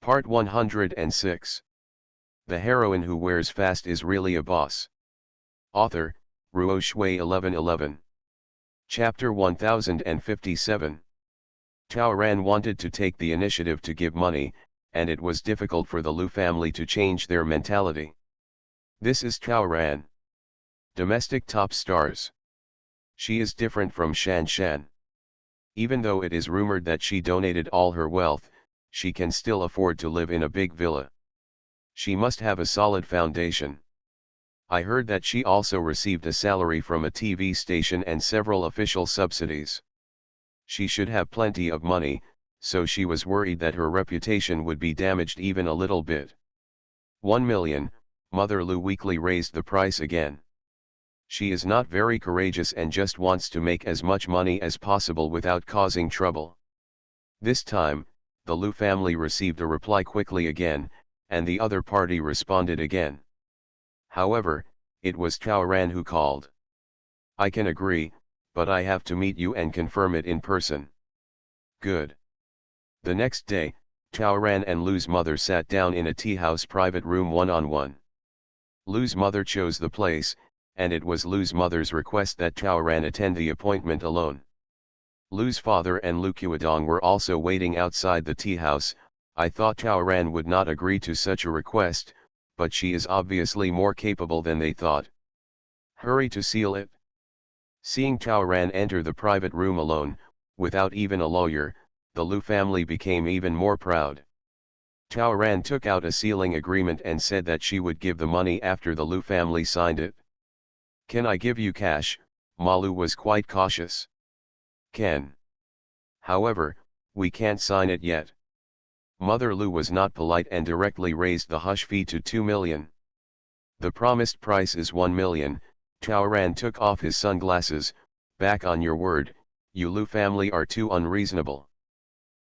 Part 106. The heroine who wears fast is really a boss. Author, Ruo Shui 1111. Chapter 1057. Tao Ran wanted to take the initiative to give money, and it was difficult for the Lu family to change their mentality. This is Tao Ran. Domestic top stars. She is different from Shan Shan. Even though it is rumored that she donated all her wealth, she can still afford to live in a big villa. She must have a solid foundation. I heard that she also received a salary from a TV station and several official subsidies. She should have plenty of money, so she was worried that her reputation would be damaged even a little bit. 1 million, Mother Lu weakly raised the price again. She is not very courageous and just wants to make as much money as possible without causing trouble. This time, the Lu family received a reply quickly again, and the other party responded again. However, it was Tao Ran who called. I can agree, but I have to meet you and confirm it in person. Good. The next day, Tao Ran and Lu's mother sat down in a tea house private room one-on-one. Lu's mother chose the place, and it was Lu's mother's request that Tao Ran attend the appointment alone. Lu's father and Lu Qiudong were also waiting outside the tea house. I thought Tao Ran would not agree to such a request, but she is obviously more capable than they thought. Hurry to seal it. Seeing Tao Ran enter the private room alone, without even a lawyer, the Lu family became even more proud. Tao Ran took out a sealing agreement and said that she would give the money after the Lu family signed it. Can I give you cash? Malu was quite cautious. Can. However, we can't sign it yet. Mother Lu was not polite and directly raised the hush fee to 2 million. The promised price is 1 million, Tao Ran took off his sunglasses. Back on your word, you Lu family are too unreasonable.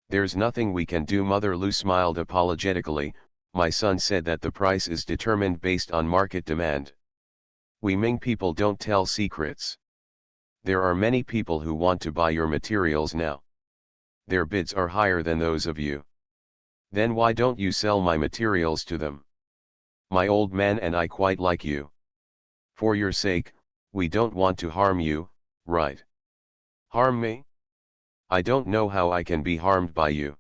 There's nothing we can do. Mother Lu smiled apologetically. My son said that the price is determined based on market demand. We Ming people don't tell secrets. There are many people who want to buy your materials now. Their bids are higher than those of you. Then why don't you sell my materials to them? My old man and I quite like you. For your sake, we don't want to harm you, right? Harm me? I don't know how I can be harmed by you.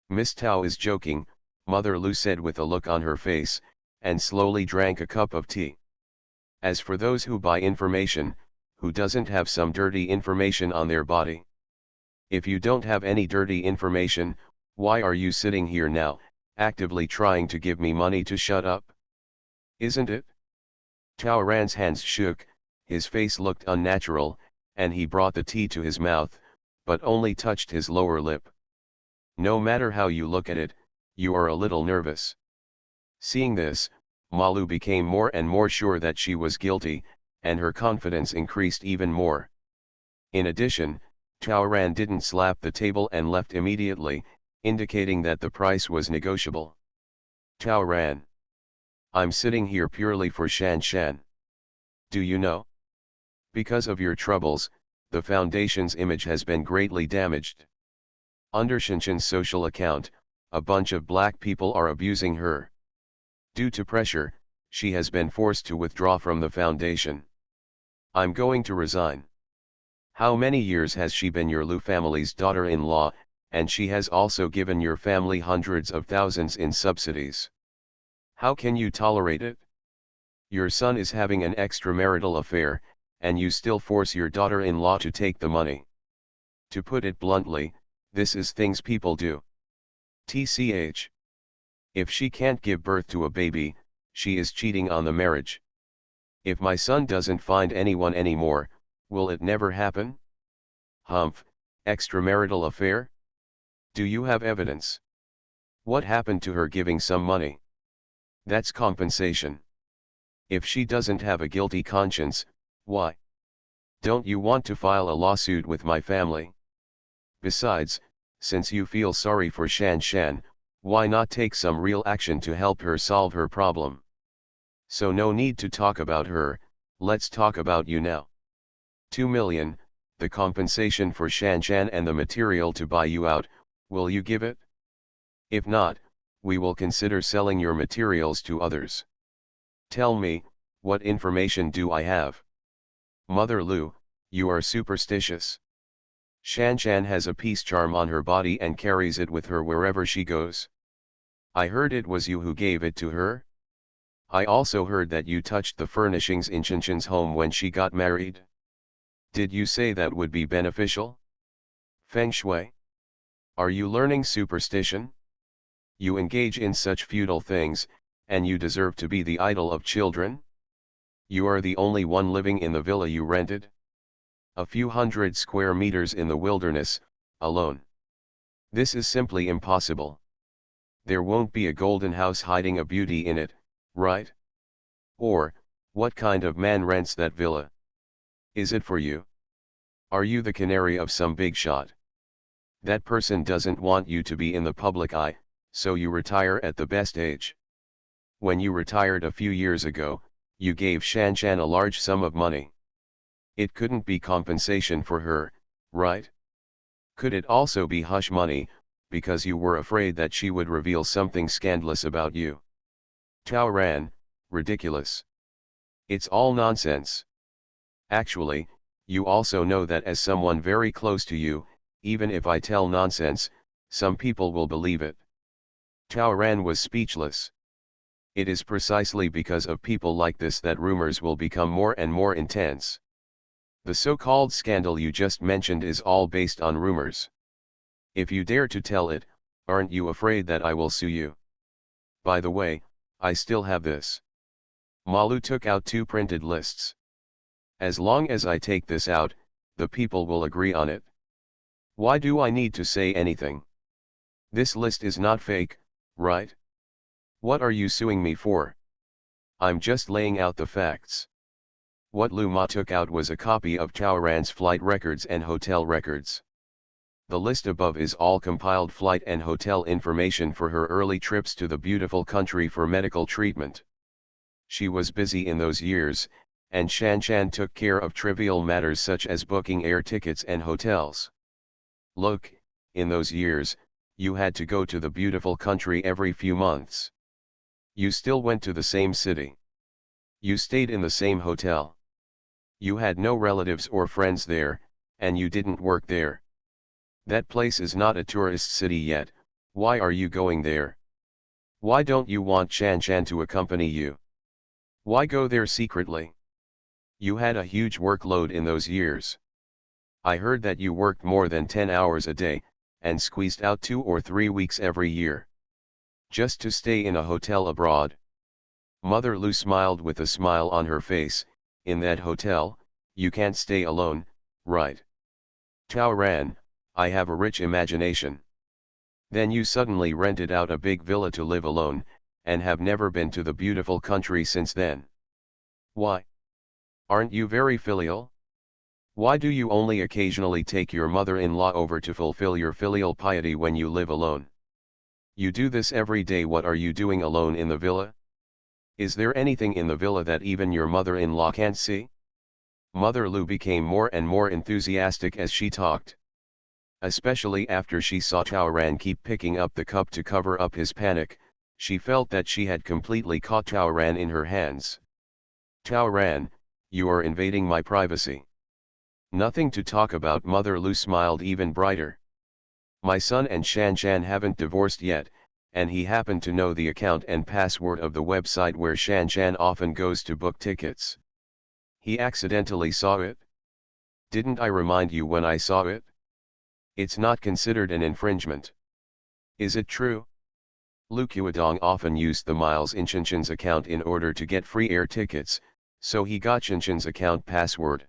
Miss Tao is joking, Mother Lu said with a look on her face, and slowly drank a cup of tea. As for those who buy information, who doesn't have some dirty information on their body? If you don't have any dirty information, why are you sitting here now, actively trying to give me money to shut up? Isn't it? Tao Ran's hands shook, his face looked unnatural, and he brought the tea to his mouth, but only touched his lower lip. No matter how you look at it, you are a little nervous. Seeing this, Malu became more and more sure that she was guilty, and her confidence increased even more. In addition, Tao Ran didn't slap the table and left immediately, indicating that the price was negotiable. Tao Ran. I'm sitting here purely for Shan Shan. Do you know? Because of your troubles, the Foundation's image has been greatly damaged. Under Shanshan's social account, a bunch of black people are abusing her. Due to pressure, she has been forced to withdraw from the Foundation. I'm going to resign. How many years has she been your Lu family's daughter-in-law, and she has also given your family hundreds of thousands in subsidies. How can you tolerate it? Your son is having an extramarital affair, and you still force your daughter-in-law to take the money. To put it bluntly, this is things people do. TCH. If she can't give birth to a baby, she is cheating on the marriage. If my son doesn't find anyone anymore, will it never happen? Humph, extramarital affair? Do you have evidence? What happened to her giving some money? That's compensation. If she doesn't have a guilty conscience, why? Don't you want to file a lawsuit with my family? Besides, since you feel sorry for Shan Shan, why not take some real action to help her solve her problem? So no need to talk about her, let's talk about you now. 2 million, the compensation for Shan Shan and the material to buy you out, will you give it? If not, we will consider selling your materials to others. Tell me, what information do I have? Mother Lu, you are superstitious. Shan Shan has a peace charm on her body and carries it with her wherever she goes. I heard it was you who gave it to her. I also heard that you touched the furnishings in Chen Chen's home when she got married. Did you say that would be beneficial? Feng Shui? Are you learning superstition? You engage in such futile things, and you deserve to be the idol of children? You are the only one living in the villa you rented? A few hundred square meters in the wilderness, alone. This is simply impossible. There won't be a golden house hiding a beauty in it, right? Or, what kind of man rents that villa? Is it for you? Are you the canary of some big shot? That person doesn't want you to be in the public eye, so you retire at the best age. When you retired a few years ago, you gave Shan Shan a large sum of money. It couldn't be compensation for her, right? Could it also be hush money, because you were afraid that she would reveal something scandalous about you? Tao Ran, ridiculous. It's all nonsense. Actually, you also know that as someone very close to you, even if I tell nonsense, some people will believe it. Tao Ran was speechless. It is precisely because of people like this that rumors will become more and more intense. The so-called scandal you just mentioned is all based on rumors. If you dare to tell it, aren't you afraid that I will sue you? By the way, I still have this. Malu took out 2 printed lists. As long as I take this out, the people will agree on it. Why do I need to say anything? This list is not fake, right? What are you suing me for? I'm just laying out the facts. What Lu Ma took out was a copy of Tao Ran's flight records and hotel records. The list above is all compiled flight and hotel information for her early trips to the beautiful country for medical treatment. She was busy in those years, and Shan Shan took care of trivial matters such as booking air tickets and hotels. Look, in those years, you had to go to the beautiful country every few months. You still went to the same city. You stayed in the same hotel. You had no relatives or friends there, and you didn't work there. That place is not a tourist city yet. Why are you going there? Why don't you want Shan Shan to accompany you? Why go there secretly? You had a huge workload in those years. I heard that you worked more than 10 hours a day, and squeezed out 2 or 3 weeks every year. Just to stay in a hotel abroad. Mother Lu smiled with a smile on her face. In that hotel, you can't stay alone, right? Tao Ran, I have a rich imagination. Then you suddenly rented out a big villa to live alone, and have never been to the beautiful country since then. Why? Aren't you very filial? Why do you only occasionally take your mother-in-law over to fulfill your filial piety when you live alone? You do this every day. What are you doing alone in the villa? Is there anything in the villa that even your mother-in-law can't see? Mother Lu became more and more enthusiastic as she talked. Especially after she saw Tao Ran keep picking up the cup to cover up his panic, she felt that she had completely caught Tao Ran in her hands. Tao Ran, you are invading my privacy. Nothing to talk about. Mother Lu smiled even brighter. My son and Shan Shan haven't divorced yet, and he happened to know the account and password of the website where Shan Shan often goes to book tickets. He accidentally saw it. Didn't I remind you when I saw it? It's not considered an infringement. Is it true? Lu Qiudong often used the miles in Chen Chen's account in order to get free air tickets, so he got Chen Chen's account password.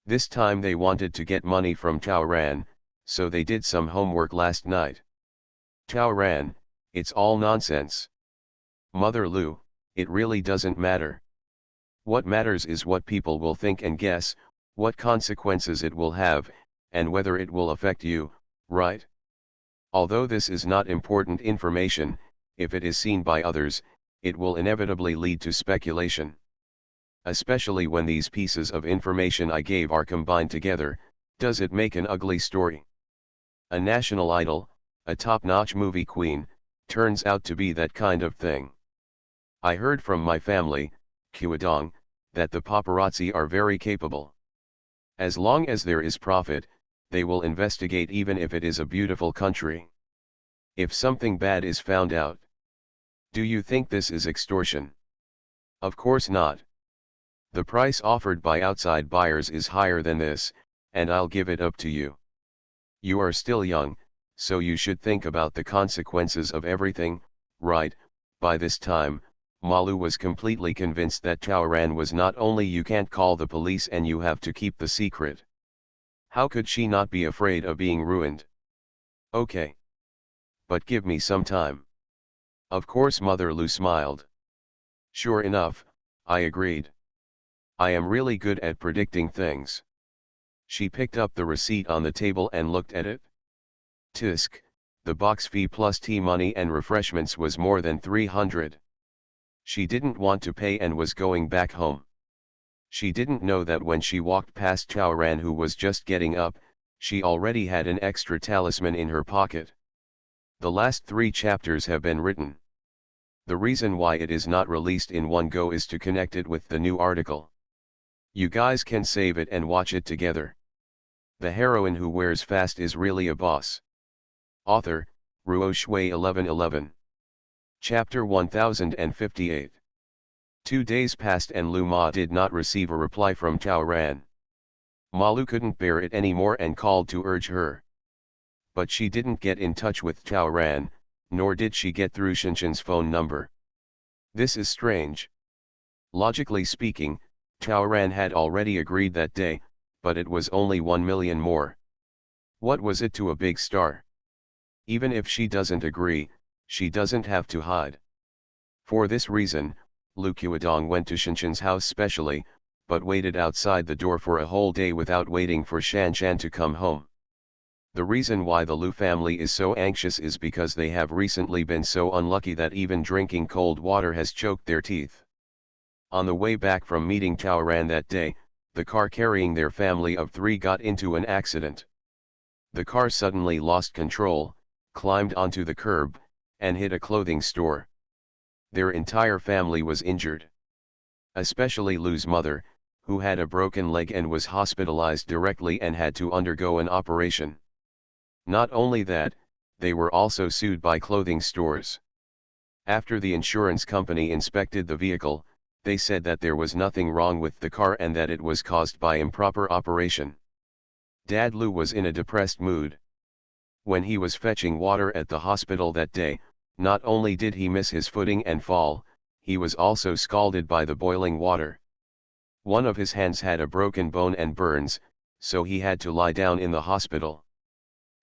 This time they wanted to get money from Tao Ran, so they did some homework last night. Tao Ran, it's all nonsense. Mother Lu, it really doesn't matter. What matters is what people will think and guess, what consequences it will have, and whether it will affect you, right? Although this is not important information, if it is seen by others, it will inevitably lead to speculation. Especially when these pieces of information I gave are combined together, does it make an ugly story? A national idol, a top-notch movie queen, Turns out to be that kind of thing. I heard from my family, Qiudong, that the paparazzi are very capable. As long as there is profit, they will investigate even if it is a beautiful country. If something bad is found out. Do you think this is extortion? Of course not. The price offered by outside buyers is higher than this, and I'll give it up to you. You are still young, so you should think about the consequences of everything, right? By this time, Malu was completely convinced that Chaoran was not only you can't call the police and you have to keep the secret. How could she not be afraid of being ruined? Okay. But give me some time. Of course, Mother Lu smiled. Sure enough, I agreed. I am really good at predicting things. She picked up the receipt on the table and looked at it. Tisk, the box fee plus tea money and refreshments was more than 300. She didn't want to pay and was going back home. She didn't know that when she walked past Chaoran, who was just getting up, she already had an extra talisman in her pocket. The last 3 chapters have been written. The reason why it is not released in one go is to connect it with the new article. You guys can save it and watch it together. The heroine who wears fast is really a boss. Author, Ruo Shui 1111. Chapter 1058. 2 days passed and Lu Ma did not receive a reply from Chaoran. Malu couldn't bear it anymore and called to urge her. But she didn't get in touch with Chaoran, nor did she get through Shinshin's phone number. This is strange. Logically speaking, Chaoran had already agreed that day, but it was only 1 million more. What was it to a big star? Even if she doesn't agree, she doesn't have to hide. For this reason, Lu Qiudong went to Shinshin's house specially, but waited outside the door for a whole day without waiting for Shanshan to come home. The reason why the Lu family is so anxious is because they have recently been so unlucky that even drinking cold water has choked their teeth. On the way back from meeting Chaoran that day, the car carrying their family of 3 got into an accident. The car suddenly lost control, climbed onto the curb, and hit a clothing store. Their entire family was injured. Especially Lu's mother, who had a broken leg and was hospitalized directly and had to undergo an operation. Not only that, they were also sued by clothing stores. After the insurance company inspected the vehicle, they said that there was nothing wrong with the car and that it was caused by improper operation. Dad Lu was in a depressed mood. When he was fetching water at the hospital that day, not only did he miss his footing and fall, he was also scalded by the boiling water. One of his hands had a broken bone and burns, so he had to lie down in the hospital.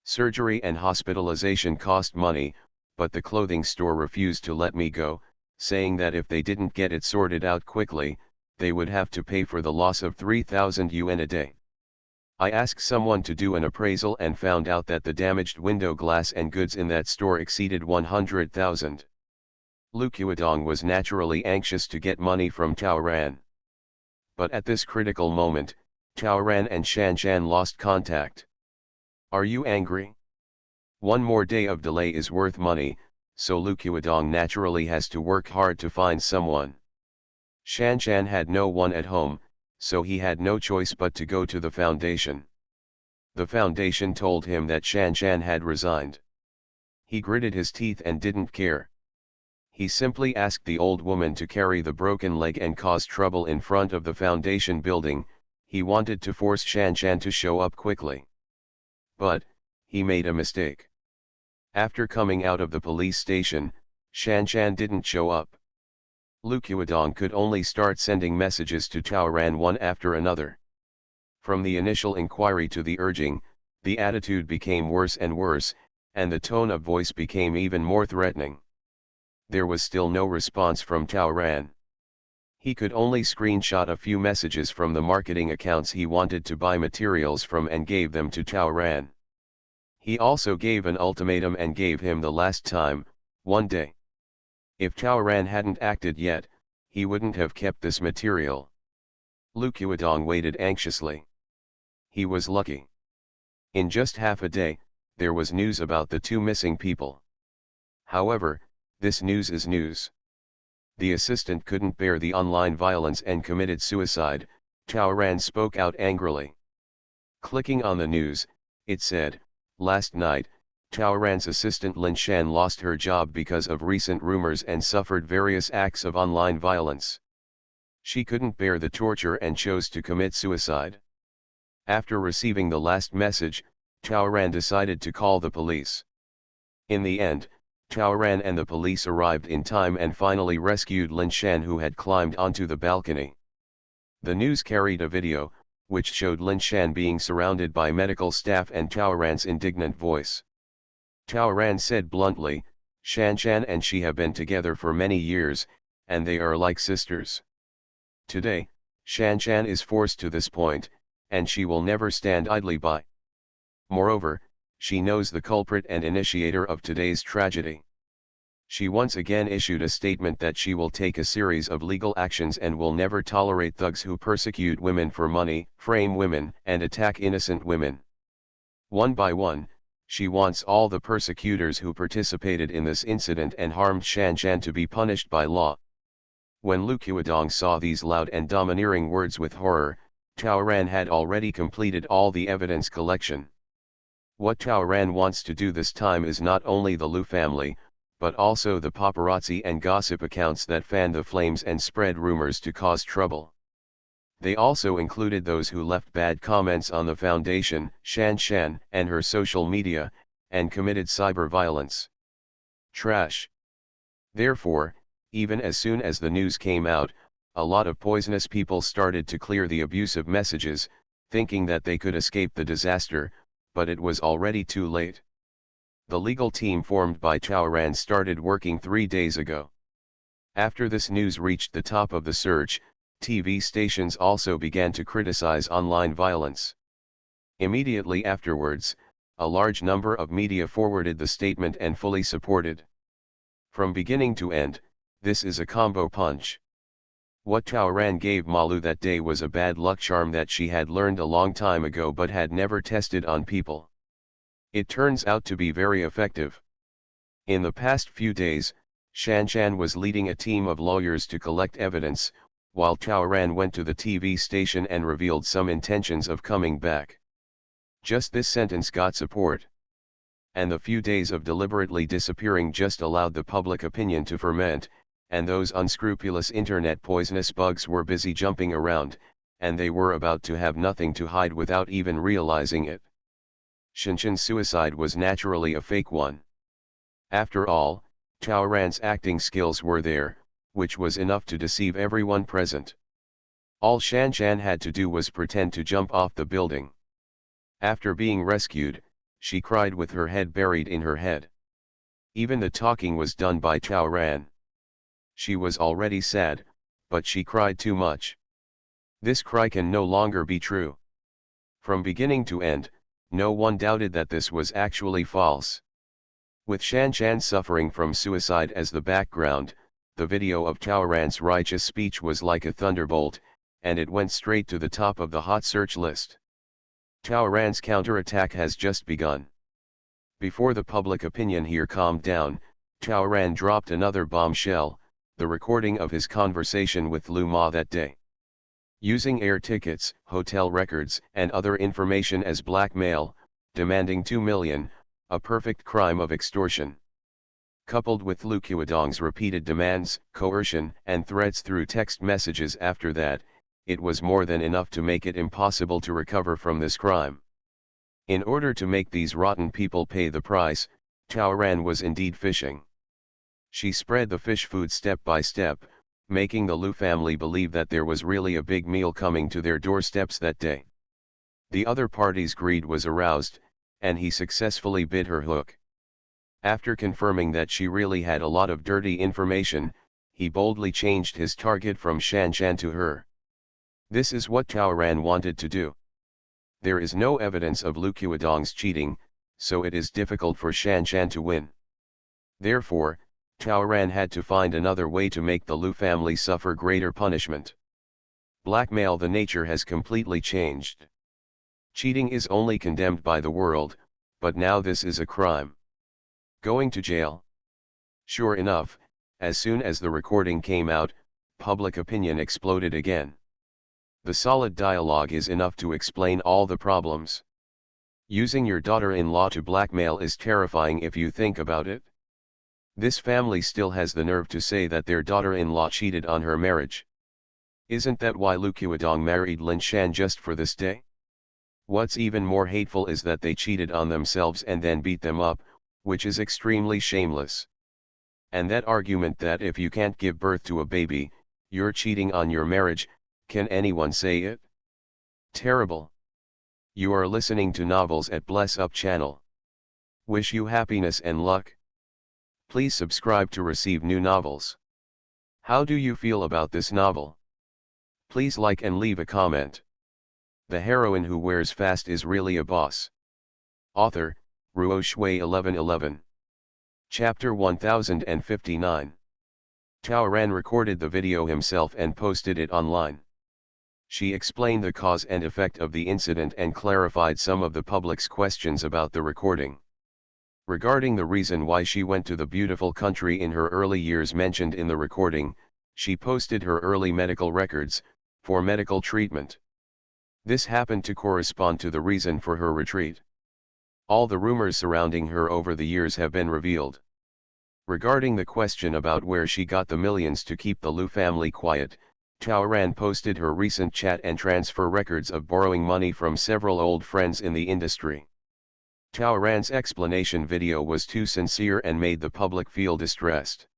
Surgery and hospitalization cost money, but the clothing store refused to let me go, saying that if they didn't get it sorted out quickly, they would have to pay for the loss of 3,000 yuan a day. I asked someone to do an appraisal and found out that the damaged window glass and goods in that store exceeded 100,000. Lu Qiudong was naturally anxious to get money from Chaoran. But at this critical moment, Chaoran and Shanshan lost contact. Are you angry? One more day of delay is worth money, so Lu Qiudong naturally has to work hard to find someone. Shanshan had no one at home, so he had no choice but to go to the foundation. The foundation told him that Shanshan had resigned. He gritted his teeth and didn't care. He simply asked the old woman to carry the broken leg and cause trouble in front of the foundation building. He wanted to force Shanshan to show up quickly. But, he made a mistake. After coming out of the police station, Shanshan didn't show up. Lu Qiudong could only start sending messages to Chaoran one after another. From the initial inquiry to the urging, the attitude became worse and worse, and the tone of voice became even more threatening. There was still no response from Chaoran. He could only screenshot a few messages from the marketing accounts he wanted to buy materials from and gave them to Chaoran. He also gave an ultimatum and gave him the last time, 1 day. If Chaoran hadn't acted yet, he wouldn't have kept this material. Lu Qiudong waited anxiously. He was lucky. In just half a day, there was news about the 2 missing people. However, this news is news. The assistant couldn't bear the online violence and committed suicide, Chaoran spoke out angrily. Clicking on the news, it said, last night, Chaoran's assistant Lin Shan lost her job because of recent rumors and suffered various acts of online violence. She couldn't bear the torture and chose to commit suicide. After receiving the last message, Chaoran decided to call the police. In the end, Chaoran and the police arrived in time and finally rescued Lin Shan, who had climbed onto the balcony. The news carried a video, which showed Lin Shan being surrounded by medical staff and Chaoran's indignant voice. Chaoran said bluntly, Shan and she have been together for many years, and they are like sisters. Today, Shan is forced to this point, and she will never stand idly by. Moreover, she knows the culprit and initiator of today's tragedy. She once again issued a statement that she will take a series of legal actions and will never tolerate thugs who persecute women for money, frame women, and attack innocent women. One by one, she wants all the persecutors who participated in this incident and harmed Shan to be punished by law. When Lu Qiudong saw these loud and domineering words with horror, Chaoran had already completed all the evidence collection. What Chaoran wants to do this time is not only the Lu family, but also the paparazzi and gossip accounts that fan the flames and spread rumors to cause trouble. They also included those who left bad comments on the foundation, Shan, and her social media, and committed cyber violence. Trash. Therefore, even as soon as the news came out, a lot of poisonous people started to clear the abusive messages, thinking that they could escape the disaster, but it was already too late. The legal team formed by Chaoran started working 3 days ago. After this news reached the top of the search, TV stations also began to criticize online violence. Immediately afterwards, a large number of media forwarded the statement and fully supported. From beginning to end, this is a combo punch. What Chaoran gave Malu that day was a bad luck charm that she had learned a long time ago but had never tested on people. It turns out to be very effective. In the past few days, Shan was leading a team of lawyers to collect evidence, while Chaoran went to the TV station and revealed some intentions of coming back. Just this sentence got support. And the few days of deliberately disappearing just allowed the public opinion to ferment, and those unscrupulous internet poisonous bugs were busy jumping around, and they were about to have nothing to hide without even realizing it. Shinchan's suicide was naturally a fake one. After all, Chaoran's acting skills were there, which was enough to deceive everyone present. All Shan had to do was pretend to jump off the building. After being rescued, she cried with her head buried in her head. Even the talking was done by Chaoran. She was already sad, but she cried too much. This cry can no longer be true. From beginning to end, no one doubted that this was actually false. With Shan suffering from suicide as the background, the video of Chaoran's righteous speech was like a thunderbolt, and it went straight to the top of the hot search list. Chaoran's counterattack has just begun. Before the public opinion here calmed down, Chaoran dropped another bombshell, the recording of his conversation with Lu Ma that day. Using air tickets, hotel records, and other information as blackmail, demanding 2 million, a perfect crime of extortion. Coupled with Lu Qiudong's repeated demands, coercion, and threats through text messages after that, it was more than enough to make it impossible to recover from this crime. In order to make these rotten people pay the price, Chaoran was indeed fishing. She spread the fish food step by step, making the Lu family believe that there was really a big meal coming to their doorsteps that day. The other party's greed was aroused, and he successfully bit her hook. After confirming that she really had a lot of dirty information, he boldly changed his target from Shan to her. This is what Chaoran wanted to do. There is no evidence of Lu Qiudong's cheating, so it is difficult for Shan to win. Therefore, Chaoran had to find another way to make the Lu family suffer greater punishment. Blackmail. The nature has completely changed. Cheating is only condemned by the world, but now this is a crime. Going to jail. Sure enough, as soon as the recording came out, public opinion exploded again. The solid dialogue is enough to explain all the problems. Using your daughter-in-law to blackmail is terrifying if you think about it. This family still has the nerve to say that their daughter-in-law cheated on her marriage. Isn't that why Lu Qiudong married Lin Shan just for this day? What's even more hateful is that they cheated on themselves and then beat them up, which is extremely shameless. And that argument that if you can't give birth to a baby, you're cheating on your marriage, can anyone say it? Terrible. You are listening to Novels at Bless Up channel. Wish you happiness and luck. Please subscribe to receive new novels. How do you feel about this novel? Please like and leave a comment. The heroine who wears fast is really a boss. Author, Ruo Shui 1111. Chapter 1059. Tao Ran recorded the video himself and posted it online. She explained the cause and effect of the incident and clarified some of the public's questions about the recording. Regarding the reason why she went to the beautiful country in her early years mentioned in the recording, she posted her early medical records, for medical treatment. This happened to correspond to the reason for her retreat. All the rumors surrounding her over the years have been revealed. Regarding the question about where she got the millions to keep the Lu family quiet, Tao Ran posted her recent chat and transfer records of borrowing money from several old friends in the industry. Tao Ran's explanation video was too sincere and made the public feel distressed.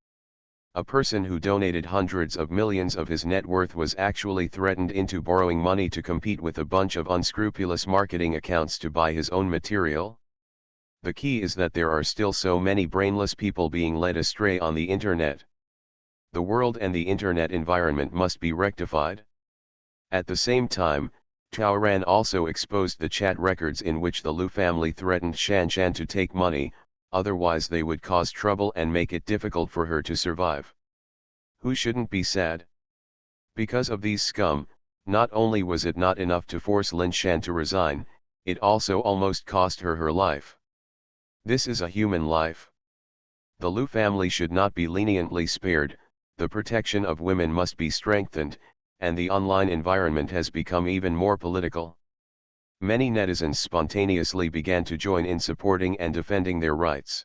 A person who donated hundreds of millions of his net worth was actually threatened into borrowing money to compete with a bunch of unscrupulous marketing accounts to buy his own material. The key is that there are still so many brainless people being led astray on the internet. The world and the internet environment must be rectified. At the same time, Tao Ran also exposed the chat records in which the Lu family threatened Shan Shan to take money, otherwise they would cause trouble and make it difficult for her to survive. Who shouldn't be sad? Because of these scum, not only was it not enough to force Lin Shan to resign, it also almost cost her her life. This is a human life. The Lu family should not be leniently spared, the protection of women must be strengthened, and the online environment has become even more political. Many netizens spontaneously began to join in supporting and defending their rights.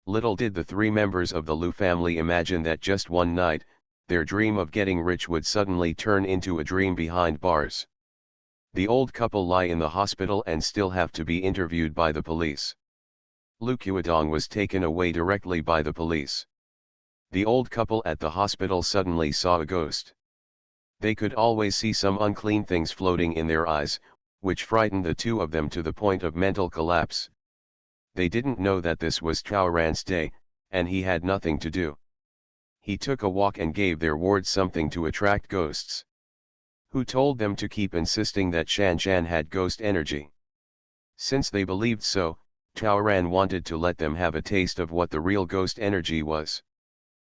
Little did the three members of the Lu family imagine that just one night, their dream of getting rich would suddenly turn into a dream behind bars. The old couple lie in the hospital and still have to be interviewed by the police. Lu Qiudong was taken away directly by the police. The old couple at the hospital suddenly saw a ghost. They could always see some unclean things floating in their eyes, which frightened the two of them to the point of mental collapse. They didn't know that this was Tao Ran's day, and he had nothing to do. He took a walk and gave their ward something to attract ghosts. Who told them to keep insisting that Shan Shan had ghost energy? Since they believed so, Tao Ran wanted to let them have a taste of what the real ghost energy was.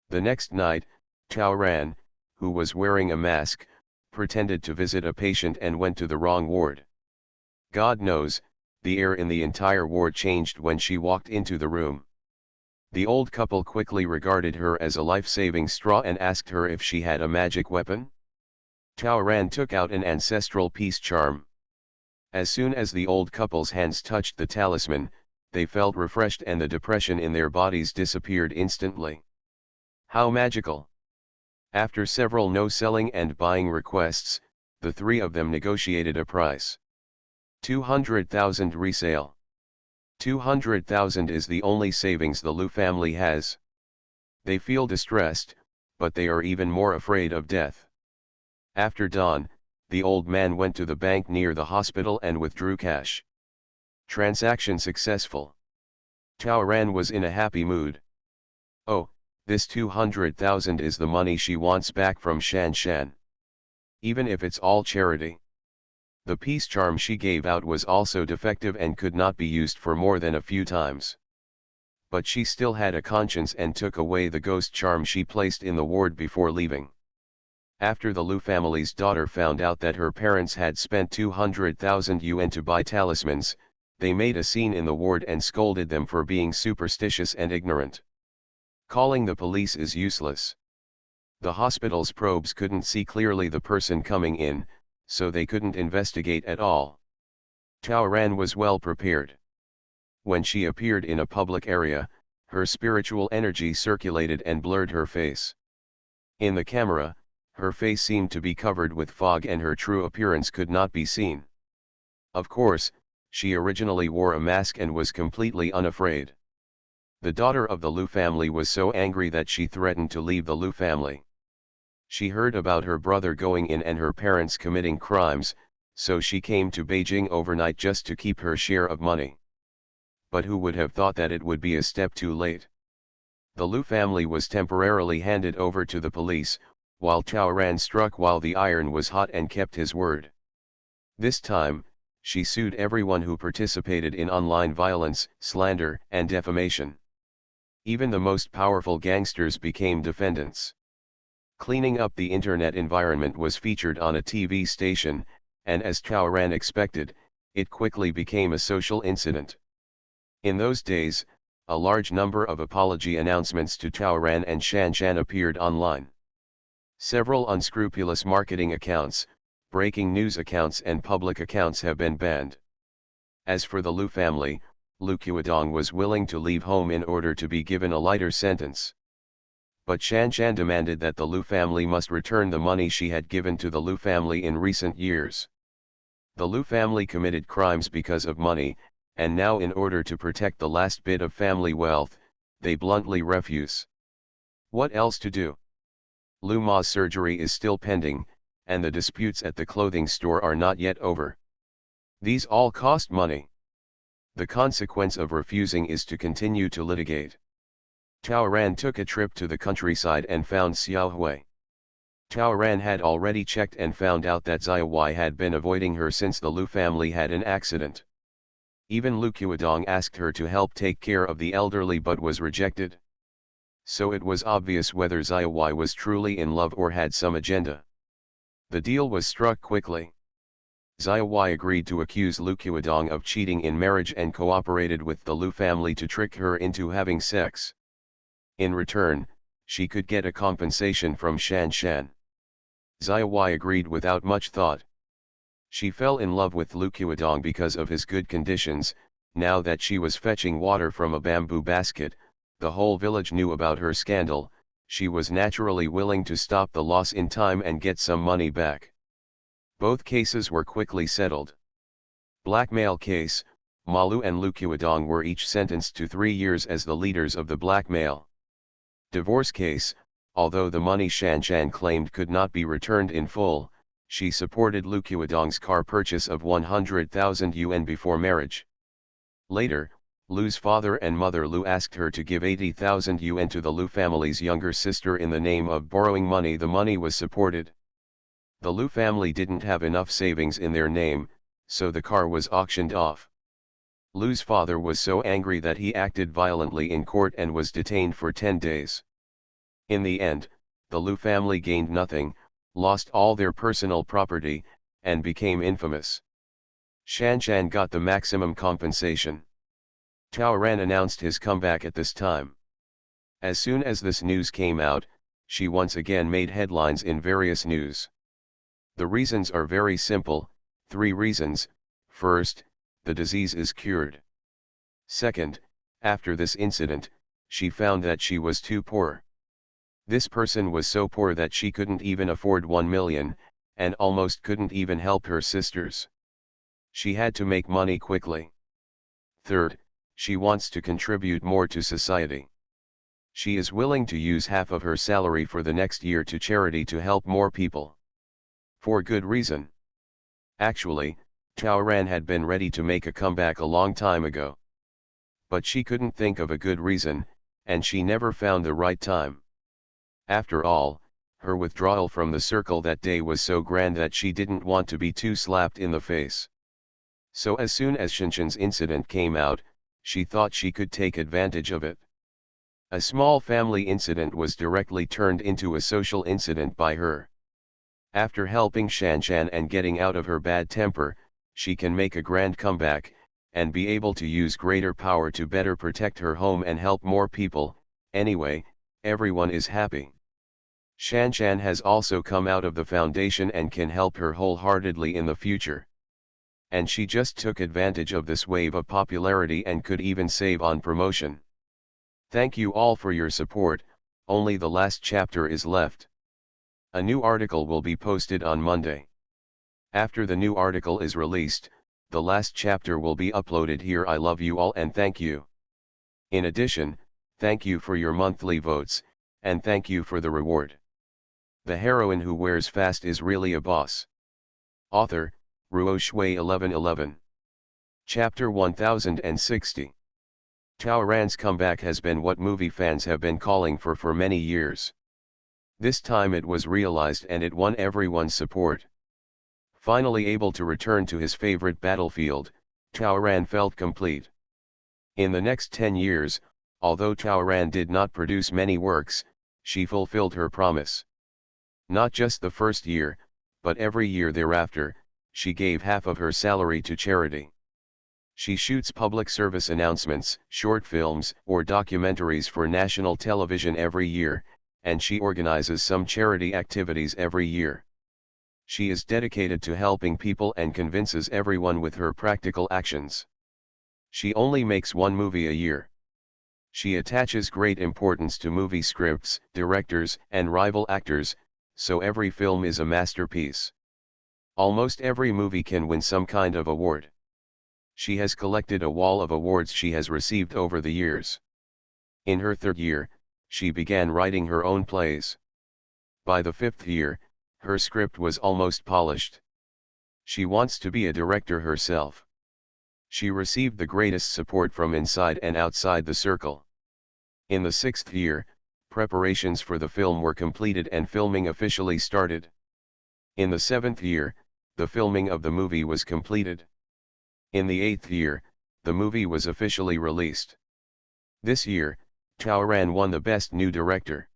The next night, Tao Ran, who was wearing a mask, pretended to visit a patient and went to the wrong ward. God knows, the air in the entire ward changed when she walked into the room. The old couple quickly regarded her as a life-saving straw and asked her if she had a magic weapon. Tao Ran took out an ancestral peace charm. As soon as the old couple's hands touched the talisman, they felt refreshed and the depression in their bodies disappeared instantly. How magical! After several no-selling and buying requests, the three of them negotiated a price. 200,000 resale. 200,000 is the only savings the Lu family has. They feel distressed, but they are even more afraid of death. After dawn, the old man went to the bank near the hospital and withdrew cash. Transaction successful. Tao Ran was in a happy mood. Oh, this 200,000 is the money she wants back from Shan Shan. Even if it's all charity. The peace charm she gave out was also defective and could not be used for more than a few times. But she still had a conscience and took away the ghost charm she placed in the ward before leaving. After the Lu family's daughter found out that her parents had spent 200,000 yuan to buy talismans, they made a scene in the ward and scolded them for being superstitious and ignorant. Calling the police is useless. The hospital's probes couldn't see clearly the person coming in, so they couldn't investigate at all. Taoran was well prepared. When she appeared in a public area, her spiritual energy circulated and blurred her face. In the camera, her face seemed to be covered with fog and her true appearance could not be seen. Of course, she originally wore a mask and was completely unafraid. The daughter of the Liu family was so angry that she threatened to leave the Liu family. She heard about her brother going in and her parents committing crimes, so she came to Beijing overnight just to keep her share of money. But who would have thought that it would be a step too late? The Liu family was temporarily handed over to the police, while Taoran struck while the iron was hot and kept his word. This time, she sued everyone who participated in online violence, slander, and defamation. Even the most powerful gangsters became defendants. Cleaning up the internet environment was featured on a TV station, and as Taoran expected, it quickly became a social incident. In those days, a large number of apology announcements to Taoran and Shanshan appeared online. Several unscrupulous marketing accounts, breaking news accounts and public accounts have been banned. As for the Liu family, Liu Qiudong was willing to leave home in order to be given a lighter sentence. But Shanshan demanded that the Liu family must return the money she had given to the Liu family in recent years. The Liu family committed crimes because of money, and now in order to protect the last bit of family wealth, they bluntly refuse. What else to do? Liu Ma's surgery is still pending, and the disputes at the clothing store are not yet over. These all cost money. The consequence of refusing is to continue to litigate. Taoran took a trip to the countryside and found Xiaohui. Taoran had already checked and found out that Xiaohui had been avoiding her since the Liu family had an accident. Even Liu Qiudong asked her to help take care of the elderly but was rejected. So it was obvious whether Xiaohui was truly in love or had some agenda. The deal was struck quickly. Xiaohui agreed to accuse Liu Qiudong of cheating in marriage and cooperated with the Liu family to trick her into having sex. In return, she could get a compensation from Shanshan. Xiaohui agreed without much thought. She fell in love with Liu Qiudong because of his good conditions. Now that she was fetching water from a bamboo basket, the whole village knew about her scandal. She was naturally willing to stop the loss in time and get some money back. Both cases were quickly settled. Blackmail case, Malu and Liu Qiudong were each sentenced to 3 years as the leaders of the blackmail. Divorce case, although the money Shanshan claimed could not be returned in full, she supported Liu Qiudong's car purchase of 100,000 yuan before marriage. Later, Liu's father and mother Liu asked her to give 80,000 yuan to the Liu family's younger sister in the name of borrowing money. The money was supported. The Liu family didn't have enough savings in their name, so the car was auctioned off. Liu's father was so angry that he acted violently in court and was detained for 10 days. In the end, the Liu family gained nothing, lost all their personal property, and became infamous. Shanshan got the maximum compensation. Taoran announced his comeback at this time. As soon as this news came out, she once again made headlines in various news. The reasons are very simple, 3 reasons. First, the disease is cured. Second, after this incident, she found that she was too poor. This person was so poor that she couldn't even afford 1 million, and almost couldn't even help her sisters. She had to make money quickly. Third, she wants to contribute more to society. She is willing to use half of her salary for the next year to charity to help more people. For good reason. Actually, Taoran had been ready to make a comeback a long time ago. But she couldn't think of a good reason, and she never found the right time. After all, her withdrawal from the circle that day was so grand that she didn't want to be too slapped in the face. So as soon as Shanshan's incident came out, she thought she could take advantage of it. A small family incident was directly turned into a social incident by her. After helping Shanshan and getting out of her bad temper, she can make a grand comeback, and be able to use greater power to better protect her home and help more people. Anyway, everyone is happy. Shanshan has also come out of the foundation and can help her wholeheartedly in the future. And she just took advantage of this wave of popularity and could even save on promotion. Thank you all for your support, only the last chapter is left. A new article will be posted on Monday. After the new article is released, the last chapter will be uploaded here. I love you all and thank you. In addition, thank you for your monthly votes, and thank you for the reward. The heroine who wears fast is really a boss. Author, Ruo Shui 1111. Chapter 1060. Tao Ran's comeback has been what movie fans have been calling for many years. This time it was realized and it won everyone's support. Finally able to return to his favorite battlefield, Tao Ran felt complete. In the next 10 years, although Tao Ran did not produce many works, she fulfilled her promise. Not just the first year, but every year thereafter, she gave half of her salary to charity. She shoots public service announcements, short films, or documentaries for national television every year, and she organizes some charity activities every year. She is dedicated to helping people and convinces everyone with her practical actions. She only makes one movie a year. She attaches great importance to movie scripts, directors, and rival actors, so every film is a masterpiece. Almost every movie can win some kind of award. She has collected a wall of awards she has received over the years. In her third year, she began writing her own plays. By the fifth year, her script was almost polished. She wants to be a director herself. She received the greatest support from inside and outside the circle. In the sixth year, preparations for the film were completed and filming officially started. In the seventh year, the filming of the movie was completed. In the eighth year, the movie was officially released. This year, Tao Ran won the Best New Director.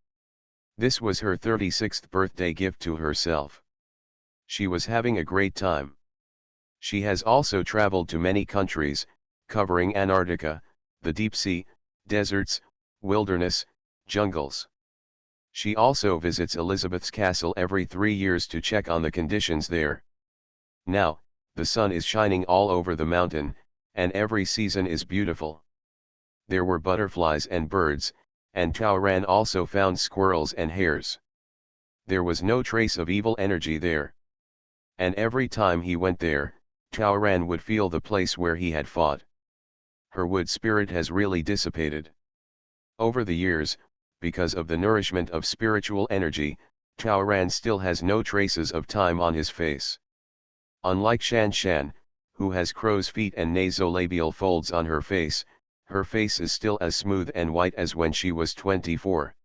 This was her 36th birthday gift to herself. She was having a great time. She has also traveled to many countries, covering Antarctica, the deep sea, deserts, wilderness, jungles. She also visits Elizabeth's castle every 3 years to check on the conditions there. Now, the sun is shining all over the mountain, and every season is beautiful. There were butterflies and birds, and Tao Ran also found squirrels and hares. There was no trace of evil energy there. And every time he went there, Tao Ran would feel the place where he had fought. Her wood spirit has really dissipated. Over the years, because of the nourishment of spiritual energy, Tao Ran still has no traces of time on his face. Unlike Shan Shan, who has crow's feet and nasolabial folds on her face is still as smooth and white as when she was 24.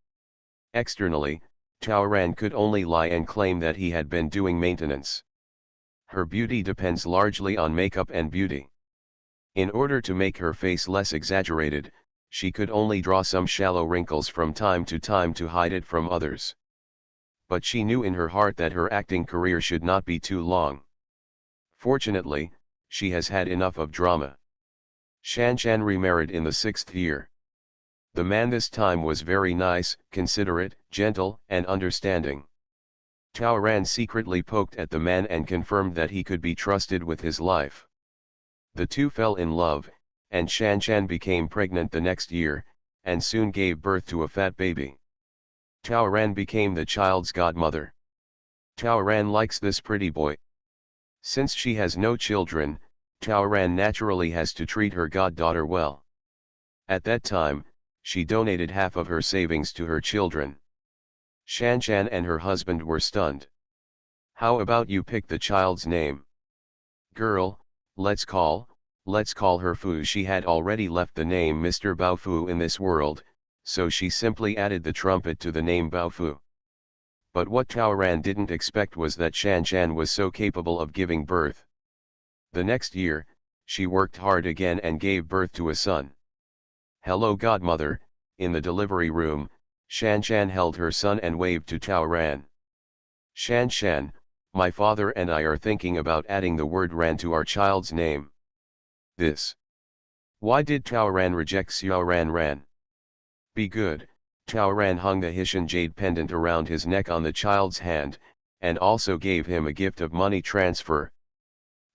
Externally, Tao Ran could only lie and claim that he had been doing maintenance. Her beauty depends largely on makeup and beauty. In order to make her face less exaggerated, she could only draw some shallow wrinkles from time to hide it from others. But she knew in her heart that her acting career should not be too long. Fortunately, she has had enough of drama. Shan Shan remarried in the 6th year. The man this time was very nice, considerate, gentle, and understanding. Tao Ran secretly poked at the man and confirmed that he could be trusted with his life. The two fell in love, and Shan Shan became pregnant the next year, and soon gave birth to a fat baby. Tao Ran became the child's godmother. Tao Ran likes this pretty boy. Since she has no children, Tao Ran naturally has to treat her goddaughter well. At that time, she donated half of her savings to her children. Shan Shan and her husband were stunned. How about you pick the child's name? Girl, let's call her Fu. She had already left the name Mr. Bao Fu in this world, so she simply added the trumpet to the name Bao Fu. But what Tao Ran didn't expect was that Shan Shan was so capable of giving birth. The next year, she worked hard again and gave birth to a son. Hello godmother, in the delivery room, Shan Shan held her son and waved to Tao Ran. Shan Shan, my father and I are thinking about adding the word Ran to our child's name. This. Why did Tao Ran reject Xiao Ran Ran? Be good, Tao Ran hung the Hishan jade pendant around his neck on the child's hand, and also gave him a gift of money transfer.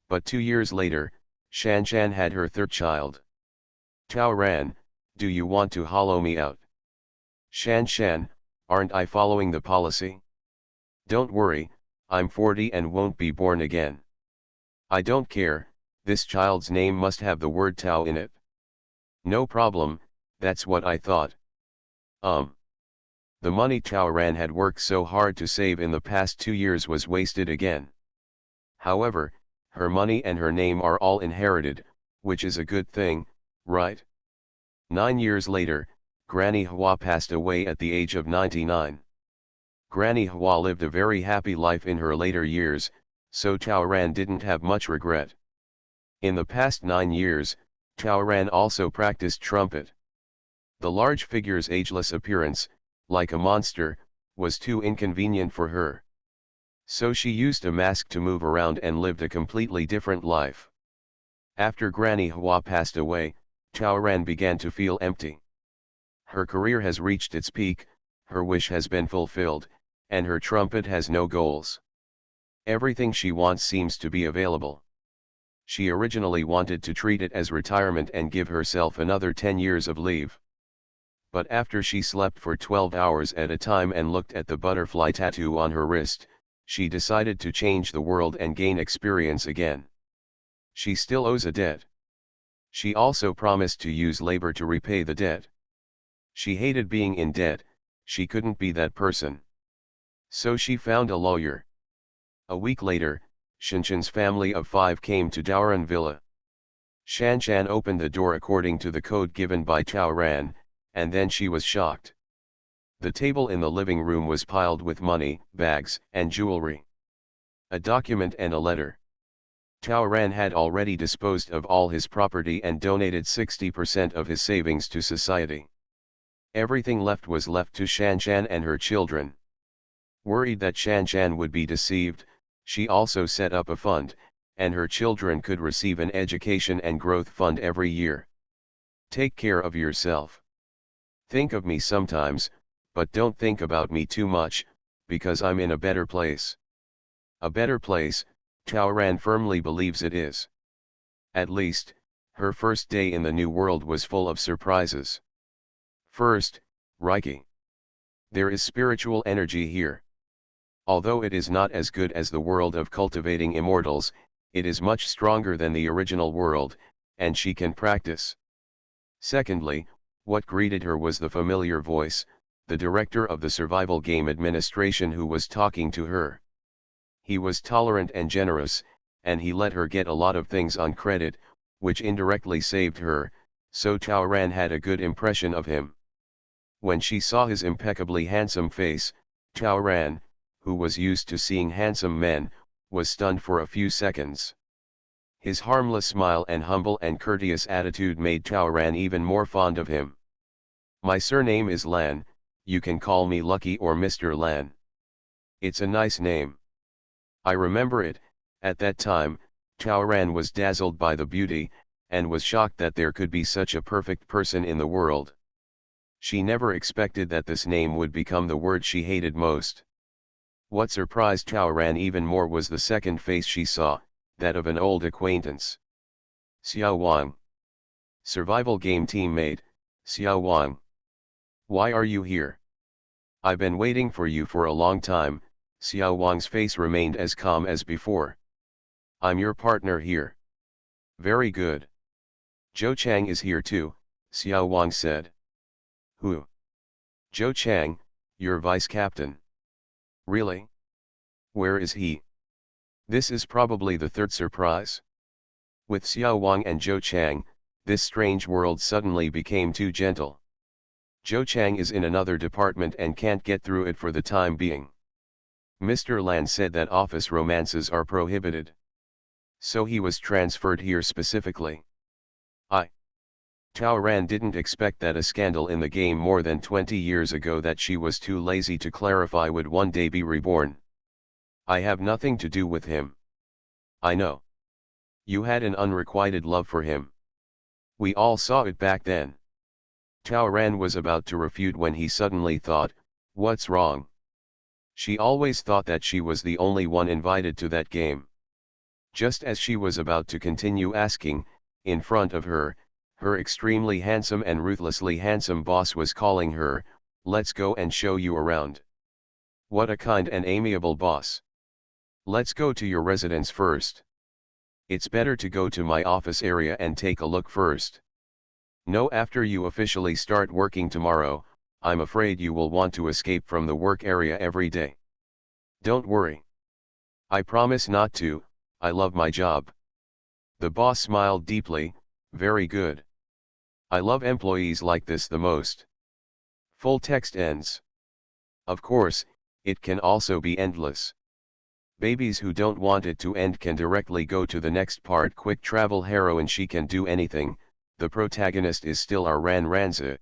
But 2 years later, Shan Shan had her third child. Tao Ran, do you want to hollow me out? Shan Shan, aren't I following the policy? Don't worry, I'm 40 and won't be born again. I don't care, this child's name must have the word Tao in it. No problem, that's what I thought. The money Tao Ran had worked so hard to save in the past 2 years was wasted again. However, her money and her name are all inherited, which is a good thing, right? 9 years later, Granny Hua passed away at the age of 99. Granny Hua lived a very happy life in her later years, so Tao Ran didn't have much regret. In the past 9 years, Tao Ran also practiced trumpet. The large figure's ageless appearance, like a monster, was too inconvenient for her. So she used a mask to move around and lived a completely different life. After Granny Hua passed away, Tao Ran began to feel empty. Her career has reached its peak, her wish has been fulfilled, and her trumpet has no goals. Everything she wants seems to be available. She originally wanted to treat it as retirement and give herself another 10 years of leave. But after she slept for 12 hours at a time and looked at the butterfly tattoo on her wrist, she decided to change the world and gain experience again. She still owes a debt. She also promised to use labor to repay the debt. She hated being in debt, she couldn't be that person. So she found a lawyer. A week later, Shanshan's family of 5 came to Daoran Villa. Shanshan opened the door according to the code given by Tao Ran, and then she was shocked. The table in the living room was piled with money, bags, and jewelry. A document and a letter. Tao Ran had already disposed of all his property and donated 60% of his savings to society. Everything left was left to Shanshan and her children. Worried that Shanshan would be deceived, she also set up a fund, and her children could receive an education and growth fund every year. Take care of yourself. Think of me sometimes, but don't think about me too much, because I'm in a better place. A better place, Tao Ran firmly believes it is. At least, her first day in the new world was full of surprises. First, Reiki. There is spiritual energy here. Although it is not as good as the world of cultivating immortals, it is much stronger than the original world, and she can practice. Secondly, what greeted her was the familiar voice, the director of the survival game administration who was talking to her. He was tolerant and generous, and he let her get a lot of things on credit, which indirectly saved her, so Tao Ran had a good impression of him. When she saw his impeccably handsome face, Tao Ran, who was used to seeing handsome men, was stunned for a few seconds. His harmless smile and humble and courteous attitude made Tao Ran even more fond of him. My surname is Lan, you can call me Lucky or Mr. Lan. It's a nice name. I remember it. At that time, Tao Ran was dazzled by the beauty, and was shocked that there could be such a perfect person in the world. She never expected that this name would become the word she hated most. What surprised Tao Ran even more was the second face she saw, that of an old acquaintance. Xiao Wang. Survival game teammate, Xiao Wang. Why are you here? I've been waiting for you for a long time. Xiao Wang's face remained as calm as before. I'm your partner here. Very good. Zhou Chang is here too, Xiao Wang said. Who? Zhou Chang, your vice captain. Really? Where is he? This is probably the third surprise. With Xiao Wang and Zhou Chang, this strange world suddenly became too gentle. Zhou Chang is in another department and can't get through it for the time being. Mr. Lan said that office romances are prohibited. So he was transferred here specifically. Tao Ran didn't expect that a scandal in the game more than 20 years ago that she was too lazy to clarify would one day be reborn. I have nothing to do with him. I know. You had an unrequited love for him. We all saw it back then. Tao Ran was about to refute when he suddenly thought, what's wrong? She always thought that she was the only one invited to that game. Just as she was about to continue asking, in front of her, her extremely handsome and ruthlessly handsome boss was calling her, let's go and show you around. What a kind and amiable boss. Let's go to your residence first. It's better to go to my office area and take a look first. No, after you officially start working tomorrow, I'm afraid you will want to escape from the work area every day. Don't worry. I promise not to, I love my job. The boss smiled deeply, very good. I love employees like this the most. Full text ends. Of course, it can also be endless. Babies who don't want it to end can directly go to the next part. Quick travel heroine, she can do anything, the protagonist is still our Ran Ranza.